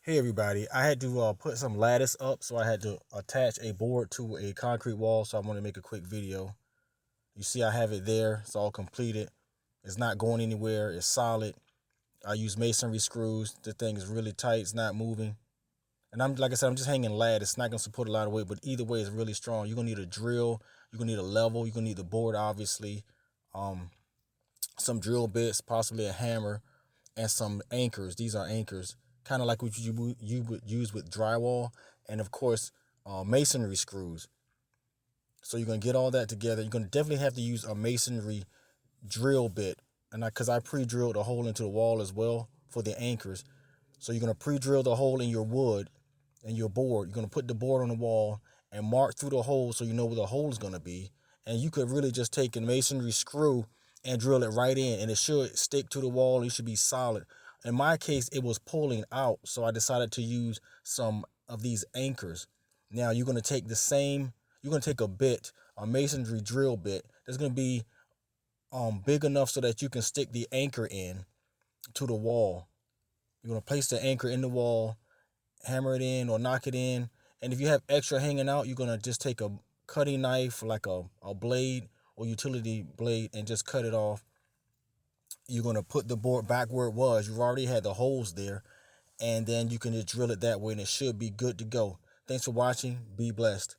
Hey everybody, I had to put some lattice up, so I had to attach a board to a concrete wall, so I want to make a quick video. You see I have it there, it's all completed. It's not going anywhere, it's solid. I use masonry screws, the thing is really tight, it's not moving. And like I said, I'm just hanging lattice, it's not going to support a lot of weight, but either way it's really strong. You're going to need a drill, you're going to need a level, you're going to need the board obviously, some drill bits, possibly a hammer, and some anchors. These are anchors, kind of like what you would use with drywall, and of course, masonry screws. So you're gonna get all that together. You're gonna definitely have to use a masonry drill bit, and because I pre-drilled a hole into the wall as well for the anchors. So you're gonna pre-drill the hole in your wood and your board. You're gonna put the board on the wall and mark through the hole so you know where the hole is gonna be. And you could really just take a masonry screw and drill it right in, and it should stick to the wall. It should be solid. In my case, it was pulling out, so I decided to use some of these anchors. Now you're gonna take the same. You're gonna take a bit, a masonry drill bit. That's gonna be big enough so that you can stick the anchor in to the wall. You're gonna place the anchor in the wall, hammer it in or knock it in. And if you have extra hanging out, you're gonna just take a cutting knife, like a blade or utility blade, and just cut it off. You're gonna put the board back where it was. You've already had the holes there, and then you can just drill it that way, and it should be good to go. Thanks for watching. Be blessed.